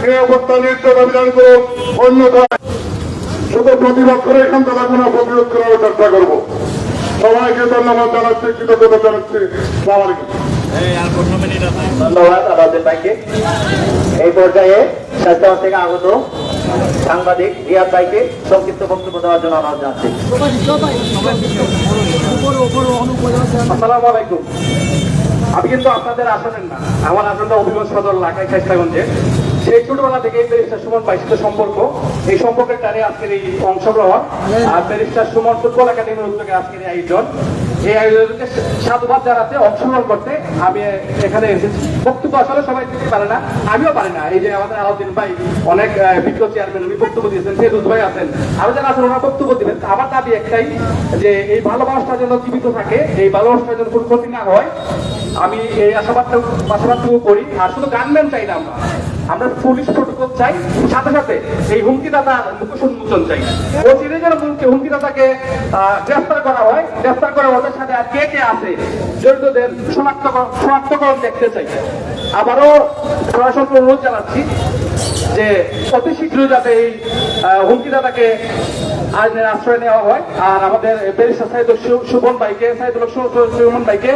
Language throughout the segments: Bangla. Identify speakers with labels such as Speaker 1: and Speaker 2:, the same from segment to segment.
Speaker 1: নিরাপত্তা নিশ্চয়তা বিধান করুন, অন্যথায় শুধু প্রতিবাদ করে এখান থেকে কোনো প্রতিরোধ করার চেষ্টা করবো। সবাইকে ধন্যবাদ জানাচ্ছি, কৃতজ্ঞতা জানাচ্ছি। আসসালামু আলাইকুম।
Speaker 2: ধন্যবাদ আলাউদ্দিন ভাইকে। এই পর্যায়ে স্বেচ্ছাসেবক থেকে আগত সাংবাদিক রিয়াদ ভাইকে সংক্ষিপ্ত বক্তব্য দেওয়ার জন্য অনুরোধ জানাচ্ছি।
Speaker 3: আসসালামু আলাইকুম। আমি কিন্তু আপনাদের আসলেন না, আমার আসলে অভিগঞ্জ সদর এলাকায় চেষ্টাগঞ্জে। সেই ছোটবেলা থেকে ব্যারিস্টার সুমন ভাইয়ের সাথে সম্পর্ক, এই সম্পর্কের টানে আজকের এই অংশগ্রহণ আর ব্যারিস্টার সুমন ফুটবল একাডেমির উদ্যোগে আজকের এই আয়োজন। এই আয়োজনকে সাধুবাদ জানাতে অংশগ্রহণ করতে আমি এখানে এসেছি। বক্তব্য আসলে সবাই দিতে পারে না, আমিও পারি না। এই যে আমাদের আলাউদ্দিন ভাই অনেক বিজ্ঞ চেয়ারম্যান, উনি বক্তব্য দিয়েছেন, ফেরুজ ভাই আছেন, আরো যারা আছেন ওনারা বক্তব্য দিবেন। আমার দাবি একটাই যে এই ভালোবাসাটা যেন জীবিত থাকে, এই ভালোবাসাটা যেন কোনো ক্ষতি না হয়। আমি এই আশাবাদটুকু করি। আর শুধু গানম্যান চাই না, আমরা পুলিশ প্রোটোকল চাই, সাথে সাথে এই হুমকিদাতা মুখোশ উন্মোচন চাই। ও চিনে যেন হুমকিদাতাকে গ্রেফতার করা হয়, গ্রেফতার করে ওদের সাথে আর কে কে আছে জড়িতদের শনাক্তকরণ দেখতে চাই। আবারও প্রশাসনকে অনুরোধ জানাচ্ছি যে অতি শীঘ্রই যাতে এই হুমকিদাতাকে আইনের আশ্রয় নেওয়া হয়। আর আমাদের ব্যারিস্টার সাইদুল সুমন ভাইকে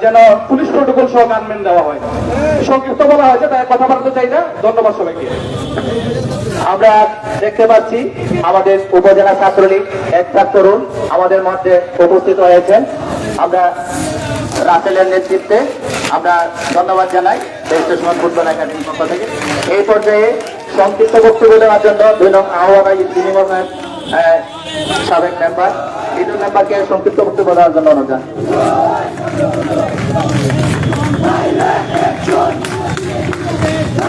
Speaker 3: যেন পুলিশ প্রোটোকল সহ গানম্যান দেওয়া হয়। সংক্ষিপ্ত বলা হয়েছে, তাই কথা বলতে চাই না। ধন্যবাদ সবাইকে।
Speaker 2: আমরা দেখতে পাচ্ছি আমাদের উপজেলা ছাত্রলীগ এক তরুণ আমাদের মধ্যে উপস্থিত হয়েছেন। আমরা রাসেলের নেতৃত্বে আমরা ধন্যবাদ জানাই ব্যারিস্টার সুমন ফুটবল একাডেমির পক্ষ থেকে। এই পর্যায়ে সংক্ষিপ্ত বক্তব্য দেওয়ার জন্য 2 নং আহ্বান সাবেক মেম্বার লিটন মেম্বারকে সংক্ষিপ্ত বক্তব্য দেওয়ার জন্য অনুরোধ জানাই।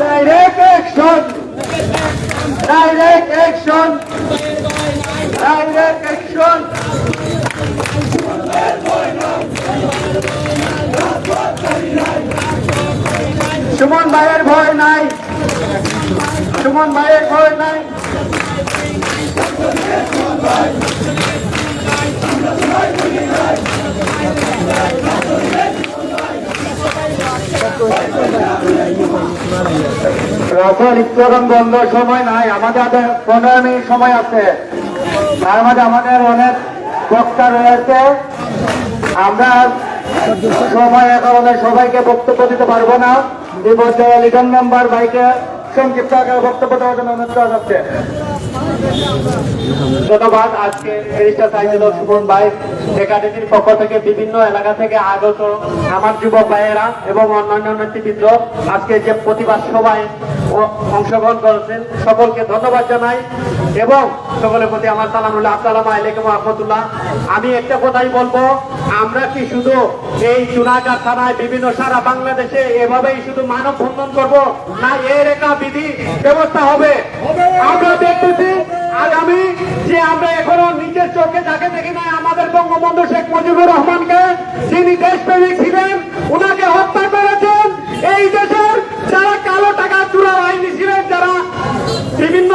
Speaker 3: Direct action! Direct action! Direct action! Suman ভাইয়ের ভয় নাই, সুমন ভাইয়ের ভয় নাই।
Speaker 2: রাসেল ইস্তরণ বন্ধ সময় নাই, আমাদের 15 মিনিট সময় আছে। তার মাঝে আমাদের অনেক বক্তা রয়েছে, আমরা সময়ের কারণে সবাইকে বক্তব্য দিতে পারবো না। এই পর্যায়ে লিটন মেম্বার ভাইকে সংক্ষিপ্ত আকারে বক্তব্য দেওয়ার জন্য অনুরোধ করা যাচ্ছে। ধন্যবাদ। আজকে ব্যারিস্টার সাইদুল সুমন ভাই একাডেমির পক্ষ থেকে বিভিন্ন এলাকা থেকে আগত আমার যুবক ভাইয়েরা এবং অন্যান্য নেতৃবৃন্দ আজকে যে প্রতিবাদ সভায় অংশগ্রহণ করেছেন, সকলকে ধন্যবাদ জানাই এবং সকলের প্রতি আমার সালামুল্লাহ, আসসালামু আলাইকুম ওয়া রাহমাতুল্লাহ। আমি একটা কথাই বলবো, আমরা কি শুধু এই চুনাঘাট থানায় বিভিন্ন সারা বাংলাদেশে এভাবেই শুধু মানব বন্ধন করবো, না এর একটা বিধি ব্যবস্থা হবে? আমরা দেখতেছি আগামী যে আমরা এখনো নিজের চোখে যাকে দেখি না, আমাদের বঙ্গবন্ধু শেখ মুজিবুর রহমানকে, যিনি দেশপ্রেমিক ছিলেন, উনাকে হত্যা করেছেন। এই দেশের যারা কালো টাকা চুরার আইনি ছিলেন, যারা বিভিন্ন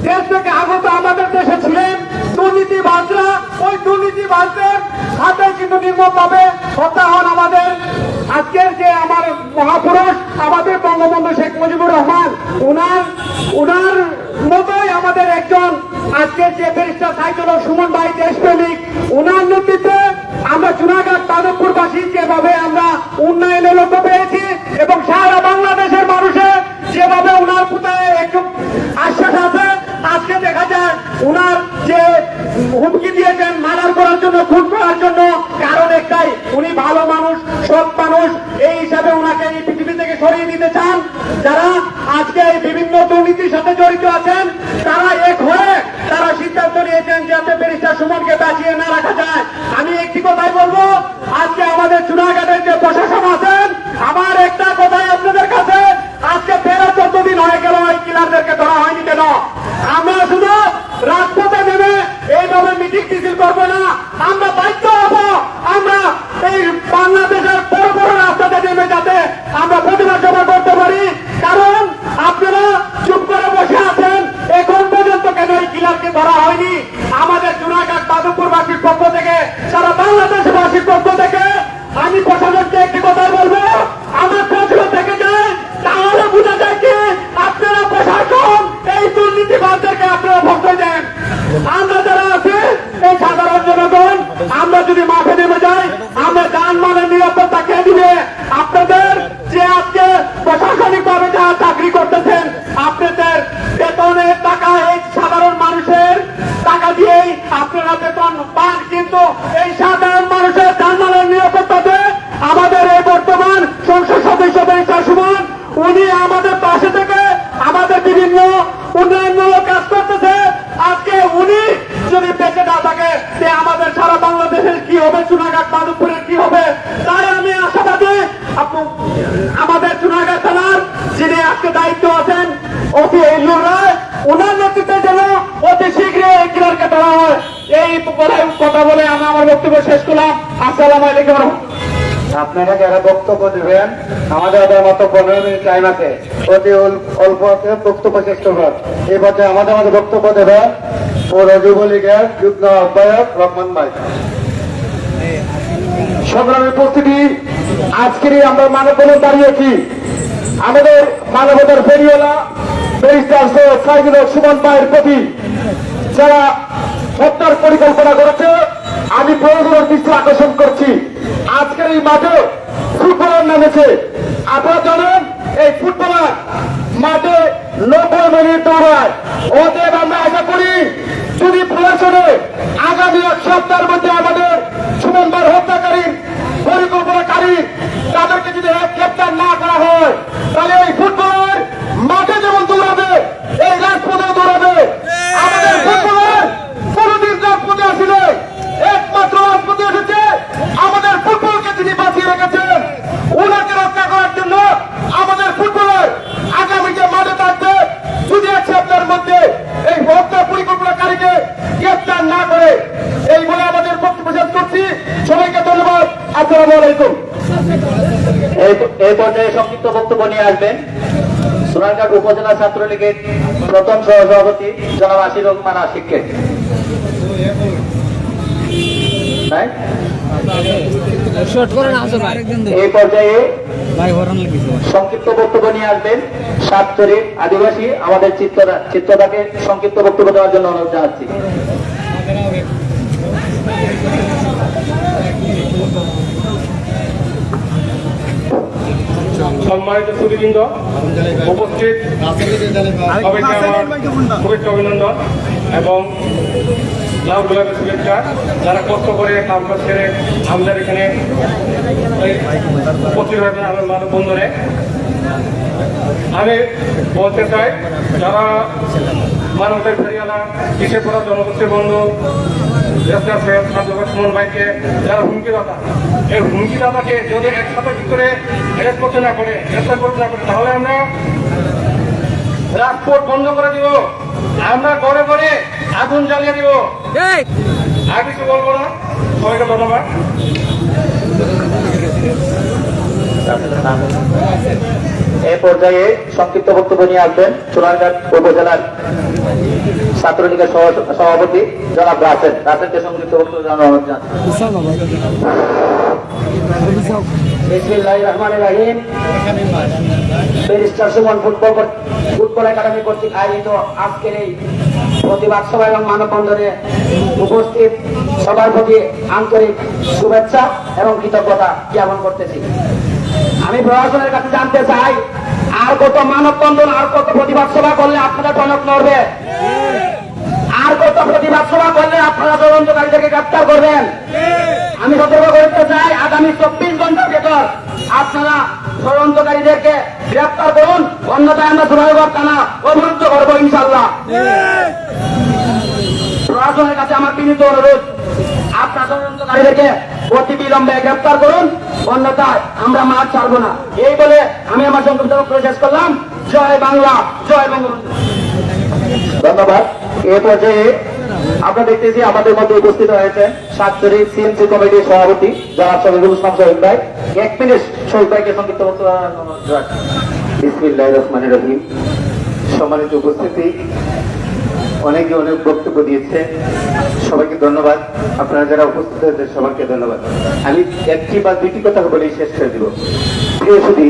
Speaker 2: দেশ থেকে আগত আমাদের দেশে ছিলেন, দুর্নীতিবাজরা, ওই দুর্নীতিবাজদের হাতে কিন্তু নির্মমভাবে হত্যা হন আমাদের আজকের যে আমার মহাপুরুষ আমাদের বঙ্গবন্ধু শেখ মুজিবুর রহমান। উনার মতোই আমাদের একজন আজকের যে ব্যারিস্টার সাইদুল সুমন ভাই দেশপ্রেমিক, উনার নেতৃত্বে আমরা চুনাঘাট মাধবপুরবাসী যেভাবে আমরা উন্নয়নের লক্ষ্য পেয়েছি এবং সারা বাংলাদেশের মানুষের যেভাবে উনার প্রতি একটু আশ্বাস আছে, আজকে দেখা যায় উনার যে হুমকি দিয়েছেন মার্ডার করার জন্য, খুন করার জন্য, কারণ একটাই, উনি ভালো মানুষ, সৎ মানুষ। এই হিসাবে উনাকে এই পৃথিবী থেকে সরিয়ে দিতে চান। যারা আজকে এই বিভিন্ন দুর্নীতির সাথে জড়িত আছেন, তারা এক হয়ে তারা সিদ্ধান্ত নিয়েছেন যাতে ব্যারিস্টার সুমনকে বাঁচিয়ে না রাখা যায়। আমি একটি কথাই বলবো, আজকে আমাদের চুনাঘাটের যে প্রশাসন আছেন, আমার একটা কথাই আপনাদের কাছে, আজকে 13-14 দিন হয়ে গেল এই কিলারদেরকে ধরা হয়নি কেন? আমরা শুধু রাজপথে নেমে এইভাবে মিটিং মিছিল করবো না, আমরা বাধ্য হব আমরা এই বাংলাদেশের বড় বড় রাস্তাতে নেমে যাতে আমরা প্রতিবাদ সভা করতে পারি। কারণ আপনারা চুপ করে বসে আছেন, এখন পর্যন্ত কেন এই কিলারকে ধরা হয়নি? আমাদের চুনাঘাট মাধবপুরবাসীর পক্ষ চাকরি করতেছেন, আপনাদের বেতনের টাকা এই সাধারণ মানুষের টাকা দিয়েই আপনারা বেতন পান, কিন্তু এই সাধারণ মানুষের জানমালের নিরাপত্তাতে আমাদের এই বর্তমান সংসদ সদস্য ব্যারিস্টার সুমন, উনি আমাদের পাশে থেকে আমাদের বিভিন্ন উন্নয়নমূলক কাজ করতেছে। আজকে উনি যদি বেঁচে না থাকে, সে আমাদের সারা বাংলাদেশের কি হবে, চুনাঘাট মাধবপুরের কি হবে, তাই আমি আশাবাদী আমাদের চুনাঘাট থানার যিনি আজকে দায়িত্ব আছেন ওসি ইল্লুর রায়, ওনার নেতৃত্বে যেন অতি শীঘ্রই এই ক্লিয়ারকে ধরা হয়। এই কথা বলে আমি আমার বক্তব্য শেষ করলাম। আসসালামু আলাইকুম।
Speaker 4: আপনারা যারা বক্তব্য দেবেন, আমাদের মতো 15 মিনিট টাইম আছে, অতি অল্প বক্তব্য শেষ করবেন। এই পর্যায়ে আমাদের বক্তব্য দেবেন পৌর যুবলীগের যুগ্ম আহ্বায়ক রহমান ভাই। সংগ্রামী উপস্থিতি, আজকেরই আমরা মানববন্ধন দাঁড়িয়েছি আমাদের মানবতার ফেরিওয়ালা ব্যারিস্টার সৈয়দ সাইদুল হক সুমন ভাইয়ের প্রতি, যারা হত্যার পরিকল্পনা করেছে। আমি প্রয়োজনের দৃষ্টি আকর্ষণ করছি, আজকের এই মাঠে ফুটবলার নামেছে। আপনারা জানেন এই ফুটবলার মাঠে 90 মিনিট দৌড়ায়। ওদের আমরা আশা করি যদি প্রশাসনে আগামী 1 সপ্তাহের মধ্যে আমাদের সুমন ভাইয়ের হত্যাকারী পরিকল্পনাকারী তাদেরকে যদি গ্রেপ্তার না করা হয়, তাহলে এই ফুটবলার মাঠে যেমন দৌড়াবে, এই রাজপথে দৌড়াবে। আমাদের ফুটবলার কোনদিন রাজপথে আসলে একমাত্র রাজপথে এসেছে আমাদের ফুটবলকে তিনি বাঁচিয়ে রেখেছেন। ওনাকে রক্ষা করার জন্য আমাদের ফুটবলার আগামীতে মাঠে থাকবে যদি 1 সপ্তাহের মধ্যে এই হত্যা পরিকল্পনাকারীকে গ্রেপ্তার না করে। এই বলে আমাদের বক্তব্য শেষ করছি। সবাইকে ধন্যবাদ। আসসালামু আলাইকুম।
Speaker 2: এই পর্যায়ে সংক্ষিপ্ত বক্তব্য নিয়ে আসবেন সোনারঘাট উপজেলা ছাত্রলীগের প্রথম সহসভাপতি জনাব আশির রহমান আশিককে। এই পর্যায়ে সংক্ষিপ্ত বক্তব্য নিয়ে আসবেন সাতচুরি আদিবাসী আমাদের চিত্রদাকে সংক্ষিপ্ত বক্তব্য দেওয়ার জন্য অনুরোধ জানাচ্ছি।
Speaker 3: সম্মানিত সুধীবৃন্দ, উপস্থিত সবাইকে আমার শুভেচ্ছা অভিনন্দন এবং লাল গোলাপের শুভেচ্ছা। যারা কষ্ট করে কাজ ছেড়ে আমাদের এখানে উপস্থিত হয়েছেন আমার মানববন্ধনে, আমি বলতে চাই যারা মানবতার ফেরিওয়ালা কিসে পড়া জনগোষ্ঠীর বন্ধু ব্যারিস্টার সৈয়দ সাইদুল হক সুমন ভাইকে যারা হুমকিদাতা, এই হুমকিদাতাকে যদি 1 সপ্তাহের ভিতরে অ্যারেস্ট করতে না করে, গ্রেফতার করতে না করে, তাহলে আমরা রাজপথ বন্ধ করে দিব, আমরা ঘরে ঘরে আগুন জ্বালিয়ে দিব। আর কিছু বলবো না। সবাইকে ধন্যবাদ।
Speaker 2: এই পর্যায়ে সংক্ষিপ্ত বক্তব্য নিয়ে আসবেন সোনারঘাট উপজেলার ছাত্রলীগের সভাপতি জনাব রাসেলকে সংক্ষিপ্ত বক্তব্য জানানোর অনুরোধ জানাচ্ছি। বিসমিল্লাহির রহমানির রহিম। ব্যারিস্টার সুমন ফুটবল একাডেমি কর্তৃক আয়োজিত আজকের এই প্রতিবাদ সভা এবং মানববন্ধনে উপস্থিত সবার প্রতি আন্তরিক শুভেচ্ছা এবং কৃতজ্ঞতা জ্ঞাপন করতেছি। আমি প্রশাসনের কাছে জানতে চাই, আর কত মানববন্ধন, আর কত প্রতিবাদ সভা করলে আপনারা টনক নড়বে? আর কত প্রতিবাদ সভা করলে আপনারা তদন্তকারীদেরকে গ্রেপ্তার করবেন? আমি সতর্ক করতে চাই, আগামী 24 ঘন্টার ভেতর আপনারা তদন্তকারীদেরকে গ্রেপ্তার করুন, অন্যথায় আমরা সোনারঘাট থানা অবরুদ্ধ করবো ইনশাল্লাহ। প্রশাসনের কাছে আমার বিনীত অনুরোধ, আপনার তদন্তকারীদেরকে অতি বিলম্বে গ্রেপ্তার করুন, অন্যথায় আমরা মাঠ ছাড়বো না। এই বলে আমি আমার সংক্ষিপ্ত বক্তব্য শেষ করলাম। জয় বাংলা, জয় বঙ্গবন্ধু। ধন্যবাদ। এ পর্যায়ে আমরা দেখতেছি আমাদের মধ্যে উপস্থিত হয়েছেন সাতচুরি সিএমসি কমিটির সভাপতি জনাব শহীদুল ইসলাম শহীদ ভাই। 1 মিনিট শহীদ ভাইকে সংক্ষিপ্ত বক্তব্য।
Speaker 4: বিসমিল্লাহির রহমানির রহিম। সম্মানিত উপস্থিতি, অনেকে অনেক বক্তব্য দিয়েছে, সবাইকে ধন্যবাদ। আপনারা যারা উপস্থিত হয়েছেন সবাইকে ধন্যবাদ। আমি 1টি বা 2টি কথা বলেই শেষ করে দিব। প্রিয় সুধী,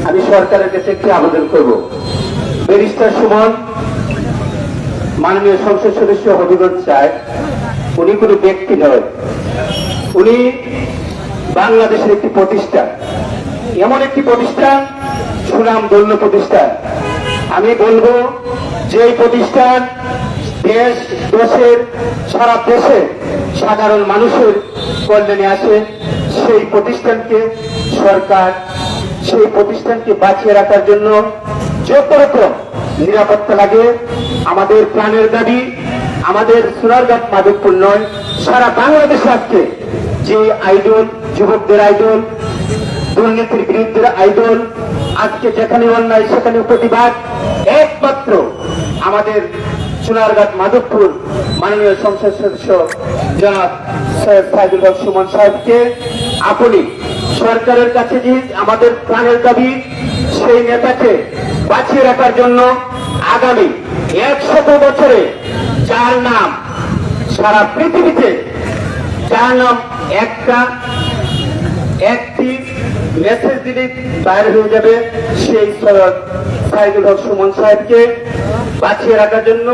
Speaker 4: আমি সরকারের কাছে একটি আবেদন করব। ব্যারিস্টার সুমন মাননীয় সংসদ সদস্য হবিগঞ্জ চায়, উনি কোনো ব্যক্তি নয়, উনি বাংলাদেশের একটি প্রতিষ্ঠান, এমন একটি প্রতিষ্ঠান সুনামধন্য প্রতিষ্ঠান। আমি বলবো যে এই প্রতিষ্ঠান দেশের সারা দেশে সাধারণ মানুষের কল্যাণে আসে, সেই প্রতিষ্ঠানকে বাঁচিয়ে রাখার জন্য যত রকম নিরাপত্তা লাগে, আমাদের প্রাণের দাবি, আমাদের সোনারঘাট মাধবপুর নয়, সারা বাংলাদেশে আজকে যে আইডল, যুবকদের আইডল, দুর্নীতির বিরুদ্ধে আইডল, আজকে যেখানে অন্যায় সেখানে প্রতিবাদ, একমাত্র আমাদের সোনারঘাট মাধবপুর মাননীয় সংসদ সদস্য জনাব সৈয়দ সাইদুল হক সুমন সাহেবকে আপনি সরকারের কাছে যে আমাদের প্রাণের দাবি, সেই নেতাকে বাঁচিয়ে রাখার জন্য আগামী 100 বছরে যার নাম সারা পৃথিবীতে, যার নাম একটি মেসেজ দিলে বাইরে হয়ে যাবে, সেই সৈয়দ সাইদুল হক সুমন সাহেবকে বাঁচিয়ে রাখার জন্য,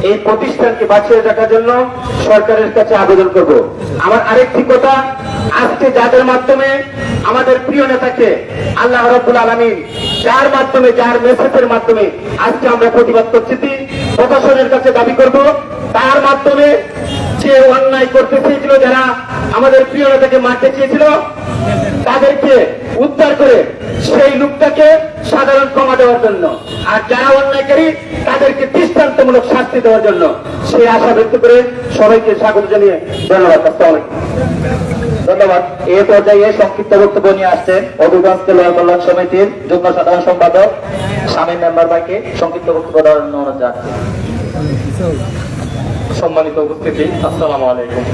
Speaker 4: এই প্রতিষ্ঠানকে বাঁচিয়ে রাখার জন্য সরকারের কাছে আবেদন করব। আমার আরেকটি কথা, আজকে যাদের মাধ্যমে আমাদের প্রিয় নেতাকে আল্লাহ রাব্বুল আলামিন যার মাধ্যমে, যার মেসেজের মাধ্যমে আজকে আমরা প্রতিবাদ করছি, প্রশাসনের কাছে দাবি করব, তার মাধ্যমে যে অন্যায় করতে চেয়েছিল, যারা আমাদের প্রিয় নেতাকে মারতে চেয়েছিল, তাদেরকে উদ্ধার করে সেই লোকটাকে সাধারণ ক্ষমা দেওয়ার জন্য, আর যারা অন্যায়কারী তাদেরকে দৃষ্টান্তমূলক শাস্তি দেওয়ার জন্য, সেই আশা ব্যক্ত করে সবাইকে স্বাগত জানিয়ে ধন্যবাদ। আসসালামু আলাইকুম। ধন্যবাদ। এই পর্যায়ে সংক্ষিপ্ত বক্তব্য নিয়ে আসছেন হবিগঞ্জ জেলা কল্যাণ সমিতির যুগ্ম সাধারণ সম্পাদক শামীম মেম্বার ভাইকে সংক্ষিপ্ত বক্তব্য দেওয়ার অনুরোধ জানাচ্ছি।
Speaker 5: সম্মানিত উপস্থিতি, আসসালামু আলাইকুম।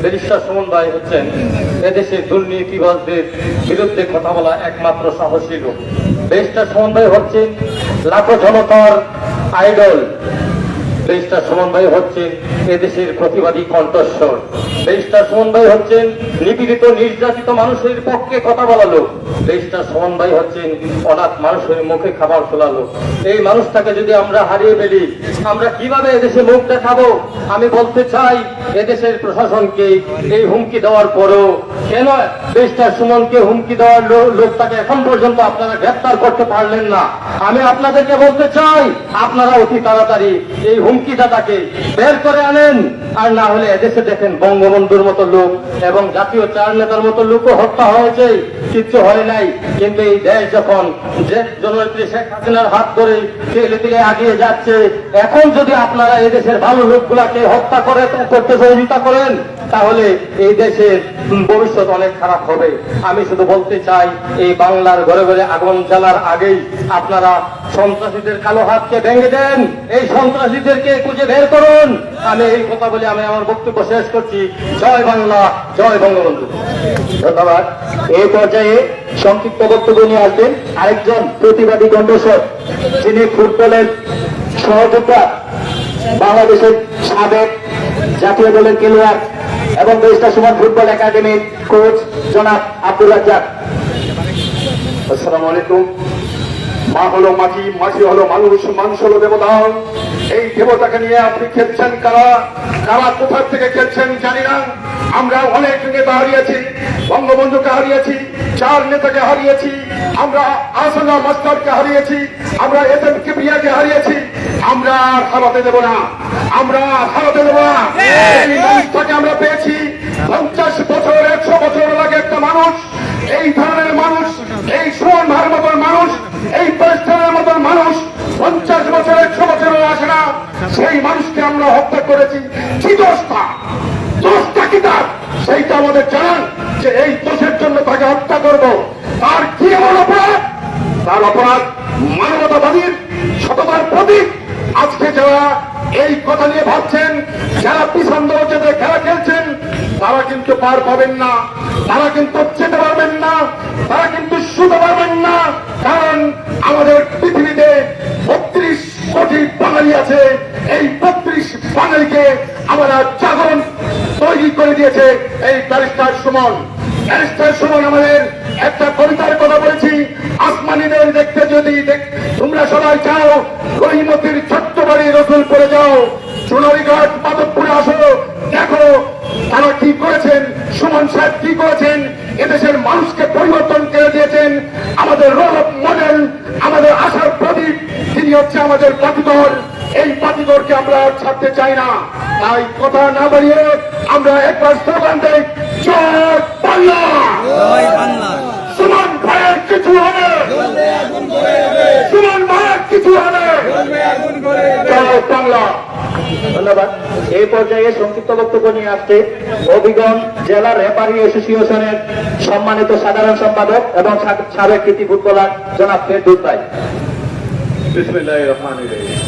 Speaker 5: ব্যারিস্টার সুমন ভাই হচ্ছেন এদেশের দুর্নীতিবাজদের বিরুদ্ধে কথা বলা একমাত্র সাহসী লোক। ব্যারিস্টার সুমন ভাই হচ্ছেন লাখো জনতার আইডল। ব্যারিস্টার সুমন ভাই হচ্ছেন এদেশের প্রতিবাদী কণ্ঠস্বর। ব্যারিস্টার সুমন ভাই হচ্ছেন নিপীড়িত নির্যাতিত মানুষের পক্ষে কথা বলা লোক। ব্যারিস্টার সুমন ভাই হচ্ছেন অনাথ মানুষের মুখে খাবার তোলা লোক। এই মানুষটাকে যদি আমরা হারিয়ে ফেলি, আমরা কিভাবে এদেশে মুখ দেখাবো? আমি বলতে চাই, এদেশের প্রশাসনকে এই হুমকি দেওয়ার পরও কেন ব্যারিস্টার সুমনকে হুমকি দেওয়ার লোকটাকে এখন পর্যন্ত আপনারা গ্রেপ্তার করতে পারলেন না? আমি আপনাদেরকে বলতে চাই, আপনারা অতি তাড়াতাড়ি এই হুমকিদাতাকে বের করে আনেন। আর না হলে এদেশে দেখেন বঙ্গবন্ধুর মতো লোক এবং জাতীয় চার নেতার মতো লোকও হত্যা হয়েছে, কিচ্ছু হয় নাই। কিন্তু এই দেশ যখন জননেত্রী শেখ হাসিনার হাত ধরে তেলে তেলে আগিয়ে যাচ্ছে, এখন যদি আপনারা এদেশের ভালো লোকগুলাকে হত্যা করতে সহযোগিতা করেন, তাহলে এই দেশের ভবিষ্যৎ অনেক খারাপ হবে। আমি শুধু বলতে চাই, এই বাংলার ঘরে ঘরে আগুন জ্বালার আগেই আপনারা সন্ত্রাসীদের কালো হাতকে ভেঙে দেন, এই সন্ত্রাসীদেরকে খুঁজে বের করুন। আমি এই কথা বলে আমি আমার বক্তব্য শেষ করছি। জয় বাংলা, জয় বঙ্গবন্ধু।
Speaker 4: ধন্যবাদ। এই পর্যায়ে সংক্ষিপ্ত বক্তব্য নিয়ে আসবেন আরেকজন প্রতিবাদী কণ্ঠস্বর, যিনি ফুটবলের সহযোদ্ধা, বাংলাদেশের সাবেক জাতীয় দলের খেলোয়াড় এবং ব্যারিস্টার সুমন ফুটবল একাডেমির কোচ জনাব আব্দুল রাজ্জাক।
Speaker 1: আসসালামু আলাইকুম। মা হলো মাটি, মাটি হলো মানুষ, মানুষ হলো দেবতা। এই দেবতাকে নিয়ে আপনি খেলছেন কারা? কারা কোথা থেকে খেলছেন জানি না। আমরা অনেক নেতা হারিয়েছি, বঙ্গবন্ধুকে হারিয়েছি, চার নেতাকে হারিয়েছি, আমরা আসনা মাস্টারকে হারিয়েছি, আমরা এসএম কিবরিয়াকে হারিয়েছি। আমরা আর হারাতে দেব না, আমরা আর হারাতে দেব না। এই মানুষটাকে আমরা পেয়েছি 50 বছর, 100 বছর লাগে একটা মানুষ। এই ধরনের মানুষ, এই সুমন ভাইয়ের মতন মানুষ, এই প্রতিষ্ঠানের মতন মানুষ 50 বছর, 100 বছরও আসে না। সেই মানুষকে আমরা হত্যা করেছি। কি দোষটা? দোষটা কি তার? সেইটা আমাদের জানান, যে এই দোষের জন্য তাকে হত্যা করব। তার কি এমন অপরাধ? তার অপরাধ মানবতাবাদীর সততার প্রতীক। আজকে যারা এই কথা নিয়ে ভাবছেন, যারা পিছন দরজাতে খেলা খেলছেন, তারা কিন্তু পার পাবেন না, তারা কিন্তু যেতে পারবেন না, তারা কিন্তু শুতে পারবেন না। কারণ আমাদের পৃথিবীতে 32 কোটি বাঙালি আছে। এই 32 বাঙালিকে আমরা জাগরণ তৈরি করে দিয়েছে এই ব্যারিস্টার সুমন। ব্যারিস্টার সুমন আমাদের একটা কবিতার কথা বলেছি, আসমানিদের দেখতে যদি তোমরা সবাই চাও, রহিমতির ছোট্ট বাড়ি রসুলপুরে যাও, সোনারীঘাট মাধবপুরে আসো, দেখো তারা কি করেছেন, সুমন সাহেব কি করেছেন। এদেশের মানুষকে পরিবর্তন করে দিয়েছেন। আমাদের রোল অফ মডেল হচ্ছে আমাদের পাতিদল, এই পাতিদলকে আমরা আর ছাড়তে চাই না। তাই কথা না বাড়িয়ে আমরা একবার স্লোগান দেই, জয় বাংলা, সুমন ভাইয়ের কিছু হবে, সুমন ভাইয়ের কিছু হবে, জয় বাংলা।
Speaker 2: ধন্যবাদ। এই পর্যায়ে সংক্ষিপ্ত বক্তব্য নিয়ে আসছে হবিগঞ্জ জেলা রেফারি অ্যাসোসিয়েশনের সম্মানিত সাধারণ সম্পাদক এবং সাবেক কৃতি ফুটবলার জনাব ফেরদৌস ভাই।
Speaker 1: বিসমিল্লাহির রহমানির রহিম।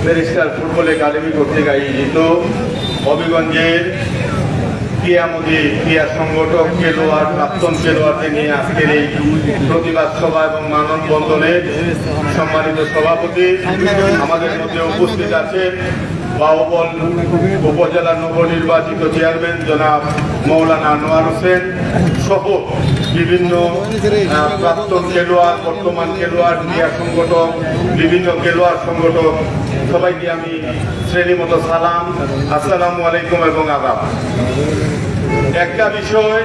Speaker 1: ব্যারিস্টার ফুটবল একাডেমি কর্তৃক আয়োজিত হবিগঞ্জের ক্রিয়া সংগঠক, খেলোয়াড়, প্রাক্তন খেলোয়াড়দের নিয়ে আজকের এই প্রতিবাদ সভা এবং মানববন্ধনের সম্মানিত সভাপতি আমাদের মধ্যে উপস্থিত আছেন বাহুবল উপজেলা নবনির্বাচিত চেয়ারম্যান জনাব মৌলানা আনোয়ার হোসেন সহ বিভিন্ন প্রাক্তন খেলোয়াড়, বর্তমান খেলোয়াড়, ক্রিয়া সংগঠক, বিভিন্ন খেলোয়াড় সংগঠক সবাইকে আমি শ্রেণীমতো সালাম, আসসালামু আলাইকুম এবং আদাব। একটা বিষয়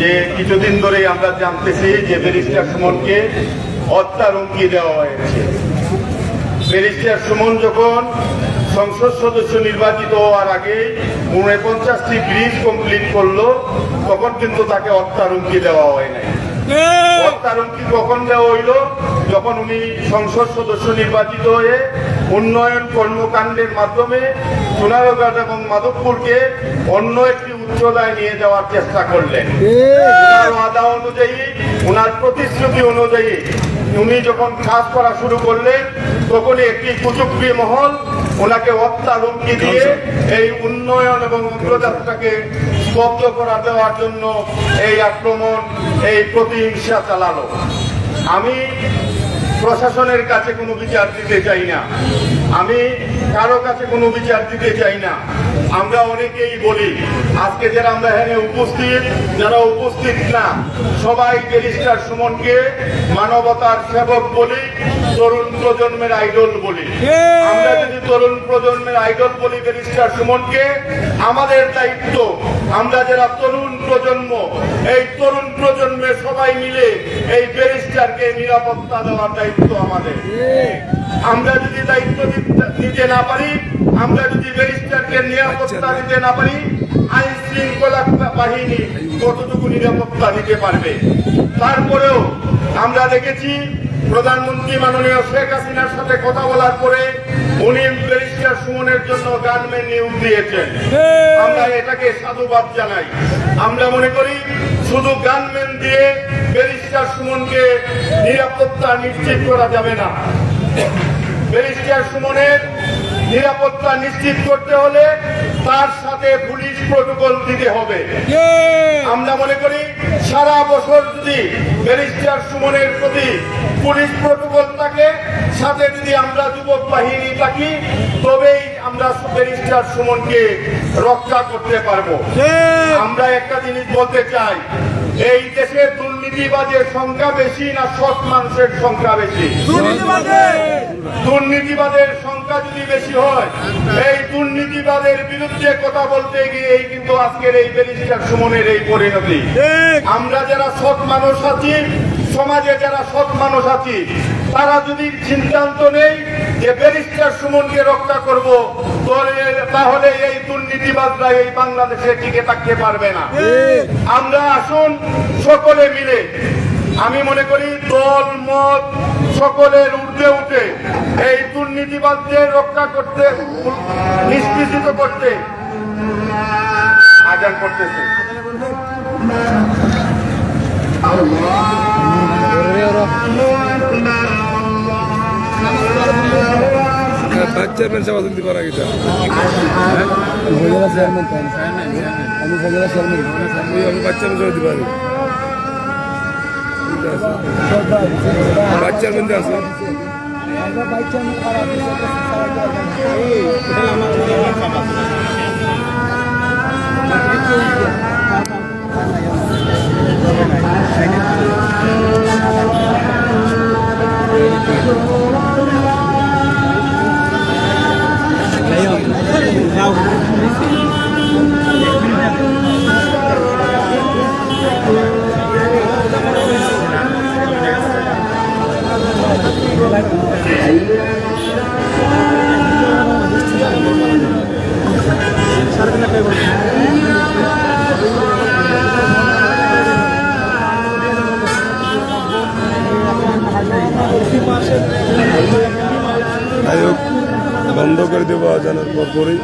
Speaker 1: যে কিছুদিন ধরেই আমরা জানতেছি যে ব্যারিস্টার সুমনকে হত্যার হুমকি দেওয়া হয়েছে। ব্যারিস্টার সুমন যখন সংসদ সদস্য নির্বাচিত হওয়ার আগে 49টি ব্রিজ কমপ্লিট করলো, তখন কিন্তু তাকে হত্যার হুমকি দেওয়া হয় নাই। হত্যার হুমকি কখন দেওয়া হইল? যখন উনি সংসদ সদস্য নির্বাচিত হয়ে উন্নয়ন কর্মকাণ্ডের মাধ্যমে সোনারঘাট এবং মাধবপুরকে অন্য একটি উচ্চতায় নিয়ে যাওয়ার চেষ্টা করলেন। ওনার ওয়াদা অনুযায়ী, ওনার প্রতিশ্রুতি অনুযায়ী উনি যখন কাজ করা শুরু করলেন, তখনই একটি কুচক্রী মহল ওনাকে হত্যার হুমকি দিয়ে এই উন্নয়ন এবং অগ্রযাত্রাকে স্তব্ধ করা দেওয়ার জন্য এই আক্রমণ, এই প্রতিহিংসা চালালো। আমি প্রশাসনের কাছে কোনো বিচার দিতে চাই না, আমি কারো কাছে কোনো বিচার দিতে চাই না। আমরা অনেকেই বলি, আজকে যারা আমরা এখানে উপস্থিত, যারা উপস্থিত না, সবাই ব্যারিস্টার সুমনকে মানবতার সেবক বলি, তরুণ প্রজন্মের আইডল বলি। আমরা যদি তরুণ প্রজন্মের আইডল বলি ব্যারিস্টার সুমনকে, আমাদের দায়িত্ব, আমরা যারা তরুণ প্রজন্ম, এই তরুণ প্রজন্মের সবাই মিলে এই ব্যারিস্টারকে নিরাপত্তা দেওয়ার দায়িত্ব আমাদের। আমরা যদি দায়িত্ব নিতে না পারি, আমরা যদি ব্যারিস্টারকে নিরাপত্তা দিতে না পারি, আইন শৃঙ্খলা বাহিনী কতটুকু নিরাপত্তা দিতে পারবে? তারপরেও আমরা দেখেছি প্রধানমন্ত্রী মাননীয় শেখ হাসিনার সাথে কথা বলার পরে উনি ব্যারিস্টার সুমনের জন্য গানম্যান নিয়োগ দিয়েছেন। আমরা এটাকে সাধুবাদ জানাই। আমরা মনে করি শুধু গানম্যান দিয়ে ব্যারিস্টার সুমনকে নিরাপত্তা নিশ্চিত করা যাবে না। ব্যারিস্টার সুমনের নিরাপত্তা নিশ্চিত করতে হলে তার সাথে পুলিশ প্রটোকল দিতে হবে। আমরা মনে করি সারা বছর যদি ব্যারিস্টার সুমনের প্রতি পুলিশ প্রটোকল থাকে, সাথে যদি আমরা যুবক বাহিনী থাকি, তবেই আমরা ব্যারিস্টার সুমনকে রক্ষা করতে পারবো। আমরা একটা জিনিস বলতে চাই, এই দেশে দুর্নীতিবাজের সংখ্যা বেশি না সৎ মানুষের সংখ্যা বেশি? দুর্নীতিবাদের সংখ্যা যদি বেশি হয়, এই দুর্নীতিবাদের বিরুদ্ধে কথা বলতে গিয়েই কিন্তু আজকের এই ব্যারিস্টার সুমনের এই পরিণতি। আমরা যারা সৎ মানুষ আছি, সমাজে যারা সৎ মানুষ আছি, তারা যদি সিদ্ধান্ত নেই যে ব্যারিস্টার সুমনকে রক্ষা করব, তাহলে এই দুর্নীতিবাদরা এই বাংলাদেশে টিকে থাকতে পারবে না। আমরা আসুন সকলে মিলে, আমি মনে করি দল মত সকলের ঊর্ধ্বে উঠে এই দুর্নীতিবাদদের রক্ষা করতে, নিষ্পেষিত করতে আহ্বান করতেছে।
Speaker 6: চেয়ারম্যান সভাপতি করা গেছে আমি বাচ্চা দিতে পারি, বাচ্চার মধ্যে আছে করে দেবো জানার পরপরই।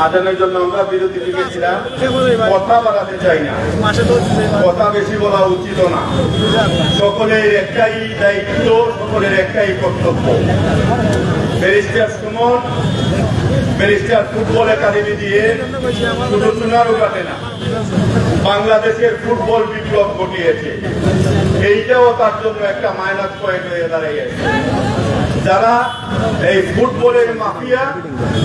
Speaker 7: আজানের জন্য আমরা বিরতি দিয়েছিলাম। কথা বাড়াতে চাই না, কথা বেশি বলা উচিত না। সকলের একটাই দায়িত্ব, সকলের একটাই কর্তব্য। Barrister Suman barrister football academy দিয়ে শুধু চুনারও কাটে না, বাংলাদেশের ফুটবল বিপ্লব ঘটিয়েছে। এইটাও তার জন্য একটা মাইনাস পয়েন্ট হয়ে দাঁড়িয়েছে। যারা এই ফুটবলের মাফিয়া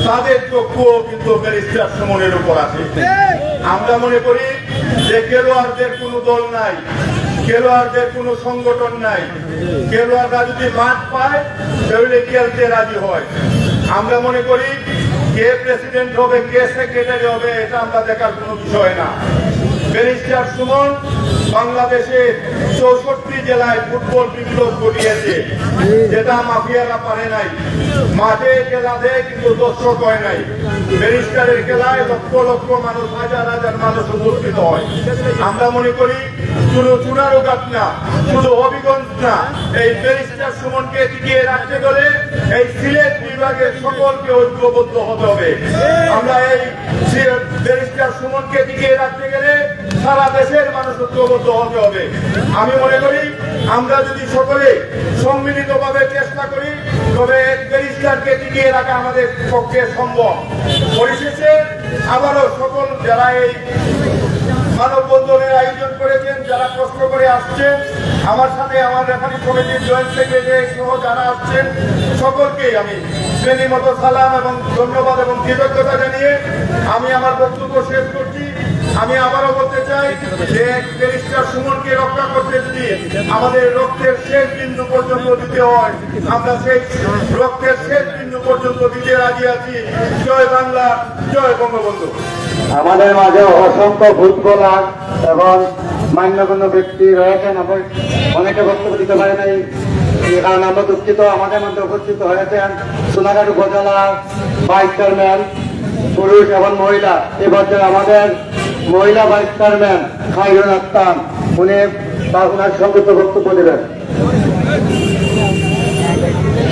Speaker 7: তাদের চক্ষুও কিন্তু ব্যারিস্টার সুমনের উপর আছে। আমরা মনে করি যে খেলোয়াড়দের কোনো দল নাই, খেলোয়াড়দের কোনো সংগঠন নাই। খেলোয়াড়রা যদি মাঠ পায় তাহলে খেলতে রাজি হয়। আমরা মনে করি কে প্রেসিডেন্ট হবে, কে সেক্রেটারি হবে, এটা আমরা দেখার কোনো বিষয় না। ব্যারিস্টার সুমন বাংলাদেশে 64 জেলায় ফুটবল বিপ্লব ঘটিয়েছে, যেটা মাফিয়ারা পারে নাই। মাঠে খেলা দেয় কিন্তু দর্শক হয় নাই। ব্যারিস্টারের খেলায় লক্ষ লক্ষ মানুষ, হাজার হাজার মানুষ উপস্থিত হয়। আমরা মনে করি শুধু চুনারুঘাট না, শুধু হবিগঞ্জ না, এই ব্যারিস্টার সুমনকে টিকিয়ে রাখতে গেলে এই সিলেট বিভাগের সকলকে ঐক্যবদ্ধ হতে হবে। আমরা এই ব্যারিস্টার সুমনকে টিকিয়ে রাখতে গেলে সারা দেশের মানুষ ঐক্যবদ্ধ হতে হবে। আমি মনে করি আমরা যদি সকলে সম্মিলিতভাবে চেষ্টা করি তবে ব্যারিস্টারকে টিকিয়ে রাখা আমাদের পক্ষে সম্ভব। পরিশেষে আবারও সকল যারা এই মানববন্ধনের আয়োজন করেছেন, যারা কষ্ট করে আসছেন, আমার সাথে আমার রেফারি কমিটির জয়েন্ট সেক্রেটারি সহ যারা আসছেন, সকলকেই আমি শ্রেণী মতো সালাম এবং ধন্যবাদ এবং কৃতজ্ঞতা জানিয়ে আমি আমার বক্তব্য শেষ করছি। আমি আবারও বলতে চাই যে ব্যারিস্টার সুমনকে রক্ষা করতে যদি আমাদের রক্তের শেষ বিন্দু পর্যন্ত দিতে হয়, আমরা সেই রক্তের শেষ বিন্দু পর্যন্ত দিতে রাজি আছি। জয় বাংলা, জয় বঙ্গবন্ধু।
Speaker 2: আমাদের মাঝে অসংখ্য ফুটবলার এবং মান্যগণ্য ব্যক্তি রয়েছেন। আমরা অনেকে বক্তব্য দিতে পারে নাই, কারণ আমরা দুঃখিত। আমাদের মধ্যে উপস্থিত হয়েছেন সোনাঘাট উপজেলা ভাইস চেয়ারম্যান পুরুষ এবং মহিলা। এবছর আমাদের মহিলা ভাইস চেয়ারম্যান খায়রুল আক্তার, উনি ওনার সংক্ষিপ্ত বক্তব্য দেবেন।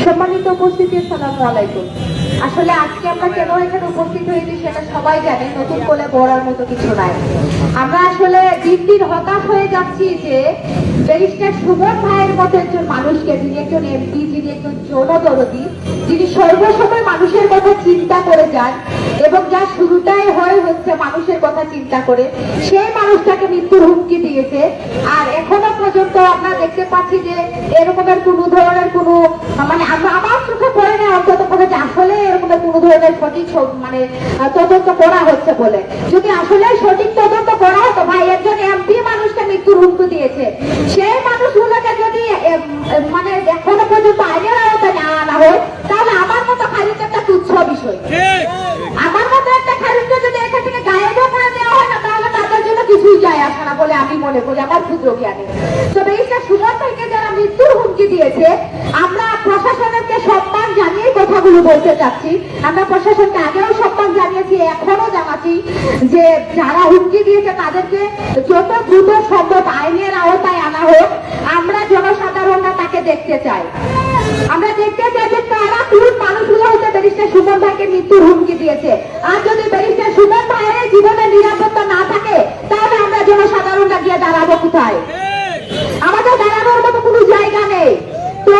Speaker 8: সম্মানিত উপস্থিতি, আসসালামু আলাইকুম। আসলে আজকে আমরা কেন এখানে উপস্থিত হয়েছি সেটা সবাই জানে, নতুন করে বলার মতো কিছু নাই। আমরা আসলে দিন দিন হতাশ হয়ে যাচ্ছি যে ব্যারিস্টার সুমন ভাইয়ের মতো একজন মানুষকে, যিনি একজন এমপি, যিনি একজন জনদরদী, যিনি সর্বসময় মানুষের কথা চিন্তা করে যান এবং যার শুরুটাই হচ্ছে মানুষের কথা চিন্তা করে, সেই মানুষটাকে মৃত্যুর হুমকি দিয়েছে। আর এখনো পর্যন্ত আমরা দেখতে পাচ্ছি যে এরকমের কোনো ধরনের কোনো মানে আমার চোখে পড়ে না অন্তত করে যে আসলে এরকমের কোনো ধরনের সঠিক মানে তদন্ত করা হচ্ছে বলে। যদি আসলে সঠিক তদন্ত করা হতো, ভাই একজন এমপি মানুষকে মৃত্যুর হুমকি দিয়েছে, সেই মানুষগুলোকে যদি মানে এখনো পর্যন্ত আইনের আওতায় না আনা হয়, তাহলে আমার মতো খারিজ একটা তুচ্ছ বিষয়। আমার মতো একটা খারিজকে যদি এখান থেকে গায়েব করে দেওয়া হয় না, তাহলে তাদের জন্য কিছুই যায় আসে না বলে আমি মনে করি, আমার ক্ষুদ্র জ্ঞানে। তবে এই যে সুমন ভাইকে যারা মৃত্যুর হুমকি দিয়েছে, আমরা প্রশাসনকে সম্মান জানিয়ে কথাগুলো বলতে চাচ্ছি। আমরা প্রশাসনকে আগেও সম্মান জানিয়েছি, এখনো জানাচ্ছি যে যারা হুমকি দিয়েছে তাদেরকে যত দ্রুত সম্ভব আইনের আওতায় আনা হোক। আমরা জনসাধারণরা তাকে দেখতে চাই। আমরা দেখতে চাই যে কারা কোন মানুষগুলো হতে ব্যারিস্টার সুমন ভাইকে মৃত্যুর হুমকি দিয়েছে। আর যদি ব্যারিস্টার সুমন ভাইয়ের জীবনের নিরাপত্তা না থাকে, তাহলে আমরা জনসাধারণরা গিয়ে দাঁড়াবো কোথায়? আমাদের দাঁড়ানোর মতো কোনো জায়গা নেই। তো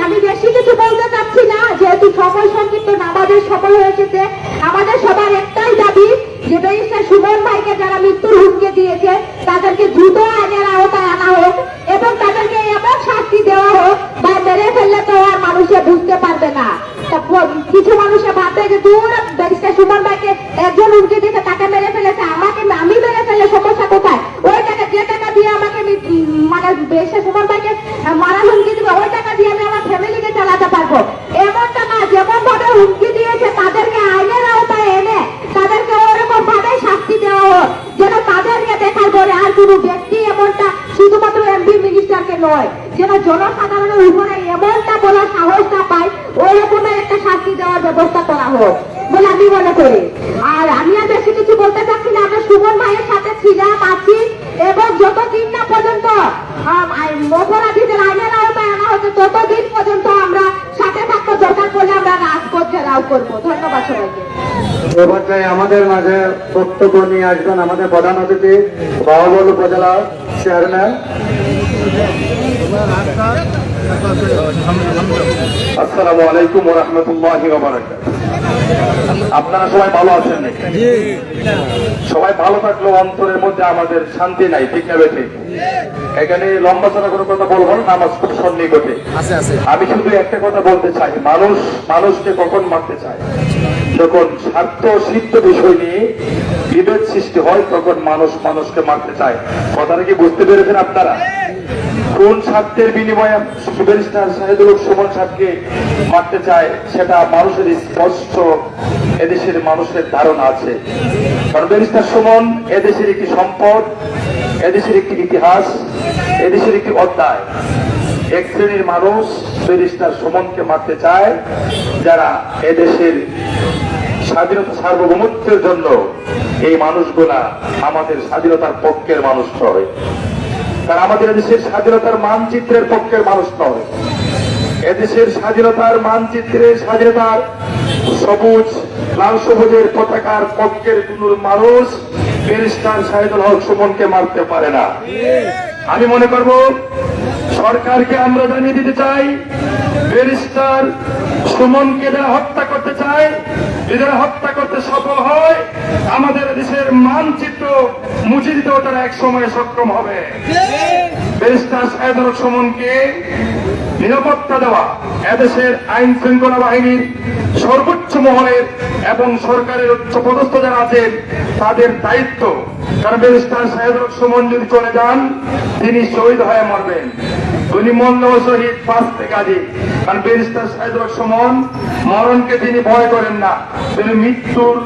Speaker 8: আমি বেশি কিছু বলতে চাচ্ছি না, যেহেতু সময় সংক্ষিপ্ত, নামাজের সময় হয়ে এসেছে। আমাদের সবার একটাই দাবি যে ব্যারিস্টার সুমন ভাইকে যারা মৃত্যুর হুমকি দিয়েছে তাদেরকে দ্রুত আইনের আওতায় আনা হোক এবং তাদেরকে এমন শাস্তি দেওয়া হোক বা মেরে ফেললে তো আর মানুষে বুঝতে পারবে না। কিছু মানুষে ভাববে যে দূর ব্যারিস্টার সুমন ভাইকে একজন হুমকি দিতে, তাকে মেরে ফেলেছে, আমি মেরে ফেললে সমস্যা কোথায়? ওই টাকা যে টাকা জনসাধারণের উপরে এমনটা বলার সাহস না পায়, ওই রকমের একটা শাস্তি দেওয়ার ব্যবস্থা করা হোক বলে আমি মনে করি। আর আমি আর বেশি কিছু বলতে চাচ্ছি না, আমরা সুমন ভাইয়ের সাথে ছিলাম, আছি, এবং যতদিন না পর্যন্ত অপরাধীদের আইনের আওতায় আনা হচ্ছে ততদিন পর্যন্ত আমরা সাথে থাকতে, দরকার পড়লে আমরা রাজপথ ঘেরাও করবো। ধন্যবাদ সবাইকে।
Speaker 2: এ পর্যায়ে আমাদের মাঝে বক্তব্য নিয়ে আসবেন আমাদের প্রধান অতিথি বাহুবল উপজেলা চেয়ারম্যান।
Speaker 1: আসসালামু আলাইকুম ওয়া রাহমাতুল্লাহি ওয়া বারাকাতুহু। আপনারা সবাই ভালো আছেন? সবাই ভালো থাকলেও অন্তরের মধ্যে আমাদের শান্তি নাই, ঠিক না বেঠে? এখানে লম্বা চড়া কোনো কথা বলবো না, নামাজ খুব সন্নিকটে। আমি শুধু একটা কথা বলতে চাই, মানুষকে কখন মারতে চায়? যখন স্বার্থ সিদ্ধ বিষয় নিয়ে বিভেদ সৃষ্টি হয় তখন মানুষকে মারতে চায়। কথাটা কি বুঝতে পেরেছেন আপনারা? কোন স্বার্থের বিনিময়ে ব্যারিস্টার শাহিদুল হক সুমন সাহেবকে মারতে চায় সেটা মানুষের স্পষ্ট এদেশের মানুষের ধারণা আছে। কারণ ব্যারিস্টার সুমন এদেশের একটি সম্পদ, এদেশের একটি ইতিহাস, এদেশের একটি অধ্যায়। এক শ্রেণীর মানুষ ব্যারিস্টার সুমনকে মারতে চায় যারা এদেশের স্বাধীনতা সার্বভৌমত্বের জন্য, এই মানুষগুলা আমাদের স্বাধীনতার পক্ষের মানুষ নয়, তারা আমাদের এদেশের স্বাধীনতার মানচিত্রের পক্ষের মানুষ নয়। এদেশের স্বাধীনতার মানচিত্রে স্বাধীনতার সবুজ লাল সবুজের পতাকার পক্ষের কোন মানুষ ব্যারিস্টার শাহিদুল হক সুমনকে মারতে পারে না। আমি মনে করব সরকারকে আমরা জানিয়ে দিতে চাই, ব্যারিস্টার সুমনকে যারা হত্যা করতে চায়, যারা হত্যা করতে সফল হয়, আমাদের দেশের মানচিত্র মুছে দিতেও তারা এক সময় সক্ষম হবে। ব্যারিস্টার শাহিদুল হক সুমনকে নিরাপত্তা দেওয়া এদেশের আইন শৃঙ্খলা বাহিনীর সর্বোচ্চ মহলের এবং সরকারের উচ্চপদস্থ যারা আছেন তাদের দায়িত্ব। কারণ ব্যারিস্টার শাহিদুল হক সুমন যদি চলে যান, তিনি শহীদ হয়ে মরবেন। তিনি মরলেও শহীদ, বাঁচতে গাজী। কারণ ব্যারিস্টার শাহিদুল হক সুমন মরণকে তিনি ভয় করেন না, তিনি মৃত্যুর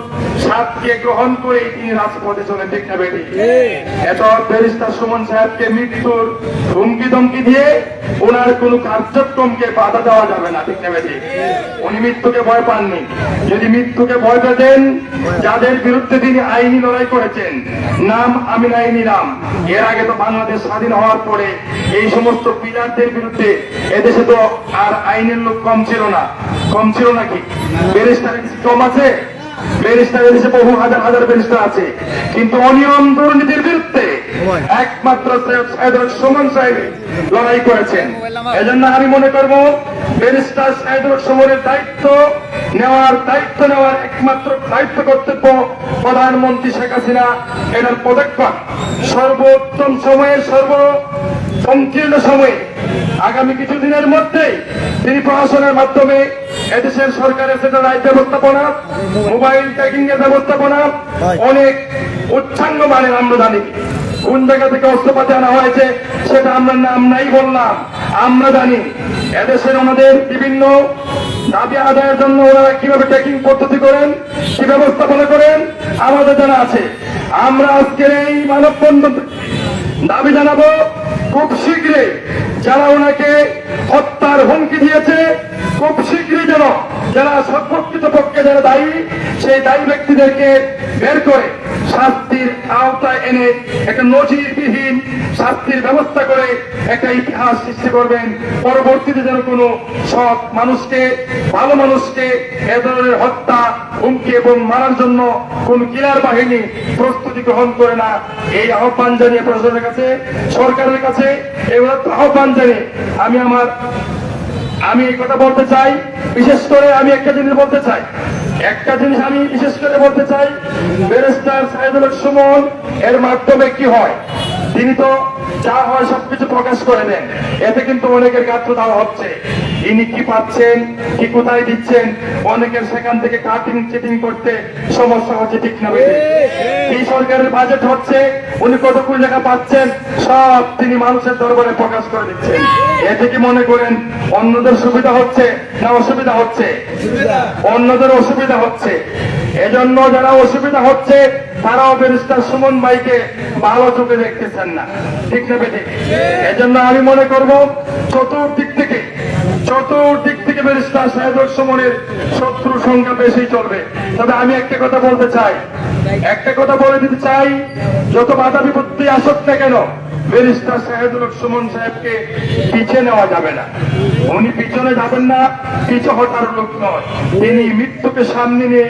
Speaker 1: স্বাদকে গ্রহণ করেই তিনি রাজপথে চলে, ঠিক না বেটি? এত ব্যারিস্টার সুমন সাহেবকে মৃত্যুর হুমকি ধমকি দিয়ে ওনার কোন কার্যক্রমকে বাধা দেওয়া যাবে না, ঠিক না বেটি? উনি মৃত্যুকে ভয় পাননি। যদি মৃত্যুকে ভয় পেতেন, যাদের বিরুদ্ধে তিনি আইনি লড়াই করেছেন, নাম আমিন আইনি নাম, এর আগে তো বাংলাদেশ স্বাধীন হওয়ার পরে এই সমস্ত পিলারদের বিরুদ্ধে এদেশে তো আর আইনের লোক কম ছিল না। কম ছিল নাকি? ব্যারিস্টার কম আছে? ব্যারিস্টার এদেশে বহু হাজার হাজার ব্যারিস্টার আছে, কিন্তু অনিয়ম দুর্নীতির বিরুদ্ধে একমাত্র শাহিদুল হক সুমন সাহেব লড়াই করেছেন। এজন্য আমি মনে করব ব্যারিস্টার শাহিদুল হক সুমনের দায়িত্ব নেওয়ার একমাত্র দায়িত্ব কর্তব্য প্রধানমন্ত্রী শেখ হাসিনা। এটার পদক্ষেপ সর্বোত্তম সময়ে, সর্বসংকীর্ণ সময়ে আগামী কিছুদিনের মধ্যেই তিনি প্রশাসনের মাধ্যমে এদেশের সরকারের স্যাটেলাইট ব্যবস্থাপনা, মোবাইল ট্র্যাকিং এর ব্যবস্থাপনা অনেক উচ্চাঙ্গ মানের। আমরা জানি কোন জায়গা থেকে অস্ত্রপাতি আনা হয়েছে সেটা আমরা নাম নাই বললাম, আমরা জানি। এদেশের ওনাদের বিভিন্ন দাবি আদায়ের জন্য ওনারা কিভাবে ট্র্যাকিং পদ্ধতি করেন, কি ব্যবস্থাপনা করেন আমাদের জানা আছে। আমরা আজকের এই মানববন্ধন দাবি জানাবো খুব শীঘ্রই যারা ওনাকে হত্যার হুমকি দিয়েছে, খুব শীঘ্রই যেন যারা প্রকৃত পক্ষে যারা দায়ী, সেই দায়ী ব্যক্তিদেরকে বের করে শাস্তির আওতায় এনে একটা নজিরবিহীন শাস্তির ব্যবস্থা করে একটা ইতিহাস সৃষ্টি করবেন। পরবর্তীতে যেন কোনো সৎ মানুষকে, ভালো মানুষকে এ ধরনের হত্যা, হুমকি এবং মারার জন্য কোন কিলার বাহিনী প্রস্তুতি গ্রহণ করে না, এই আহ্বান জানিয়ে প্রশাসনের কাছে, সরকারের কাছে এগুলো আহ্বান জানিয়ে আমি এই কথা বলতে চাই। বিশেষ করে আমি একটা জিনিস বলতে চাই, ব্যারিস্টার শাহিদুল হক সুমন এর মাধ্যমে কি হয়, তিনি তো যা হয় সবকিছু প্রকাশ করে দেন, এতে কিন্তু অনেকের গাত্র দেওয়া হচ্ছে। ইনি কি পাচ্ছেন, কি কোথায় দিচ্ছেন, অনেকের সেখান থেকে কাটিং চিটিং করতে সমস্যা হচ্ছে, ঠিক না? এই সরকারের বাজেট হচ্ছে, উনি কত কোটি টাকা পাচ্ছেন সব তিনি মানুষের দরবারে প্রকাশ করে দিচ্ছেন। এতে কি মনে করেন অন্যদের সুবিধা হচ্ছে না অসুবিধা হচ্ছে? অন্যদের অসুবিধা হচ্ছে। এজন্য যারা অসুবিধা হচ্ছে
Speaker 4: তারাও ব্যারিস্টার সুমন ভাইকে ভালো চোখে দেখতেছেন না, ঠিক না বেঠিক? এজন্য আমি মনে করব চতুর্দিক থেকে ব্যারিস্টার সাহেদুল সুমনের শত্রু সংখ্যা বেশি চলবে। তবে আমি একটা কথা বলে দিতে চাই, যত বাধা বিপত্তি আসুক না কেন, ব্যারিস্টার সাহেদুল সুমন সাহেবকে পিছিয়ে নেওয়া যাবে না। উনি পিছনে যাবেন না, পিছু হটার লোক নয়। তিনি মৃত্যুকে সামনে নিয়ে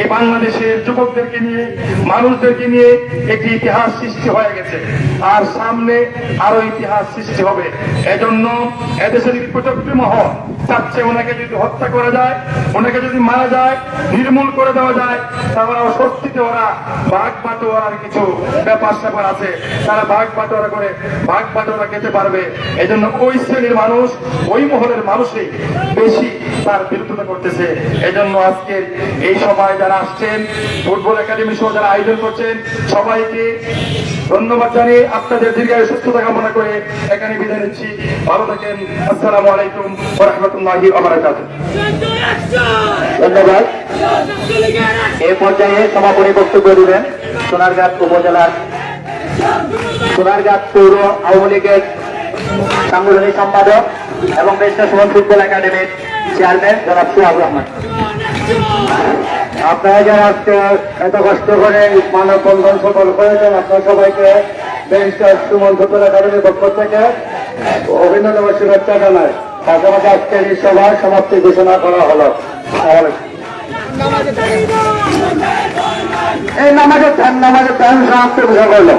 Speaker 4: এই বাংলাদেশের যুবকদেরকে নিয়ে, মানুষদেরকে নিয়ে একটি ইতিহাস সৃষ্টি হয়ে গেছে, আর সামনে আরো ইতিহাস সৃষ্টি হবে। এজন্য এদেশের কুচক্রী মহল চাচ্ছে ওনাকে যদি হত্যা করা যায়, ওনাকে যদি মারা যায়, নির্মূল করে দেওয়া যায়, তাহলে সত্যিতে ওরা ভাগ বাটোয়ারার কিছু ব্যাপার স্যাপার আছে, তারা ভাগ বাটোয়ারা খেতে পারবে। এই জন্য ওই শ্রেণীর মানুষ, ওই মহলের মানুষই বেশি তার বিরোধিতা করতেছে। এই জন্য আজকের এই সভায় যারা আসছেন, ফুটবল একাডেমি সহ যারা আয়োজন করছেন, সবাইকে ধন্যবাদ জানিয়ে আপনাদের দীর্ঘায়ু সুস্থতা কামনা করে এখানে বিদায় নিচ্ছি। ভালো থাকেন। আসসালামু আলাইকুম ওয়া রাহমাতুল্লাহি ওয়া বারাকাতুহু।
Speaker 2: ধন্যবাদ। এ পর্যায়ে সমাপনী বক্তব্য দিবেন সোনারগাঁ উপজেলার সোনারগাঁ পৌর আওয়ামী লীগের সাংগঠনিক সম্পাদক এবং ব্যারিস্টার সুমন ফুটবল একাডেমির চেয়ারম্যান জনাব সোহাগ রহমান। আপনারা যারা আজকে এত কষ্ট করে মানববন্ধন সফল করেছেন, আপনার সবাইকে ব্যারিস্টার সুমন ফুটবল একাডেমির পক্ষ থেকে অভিনন্দন ও শুভেচ্ছা জানাই। পাশাপাশি আজকের এই সভার সমাপ্তি ঘোষণা করা হলো। এই নামাজের টাইম সমাপ্তি ঘোষণা করলো।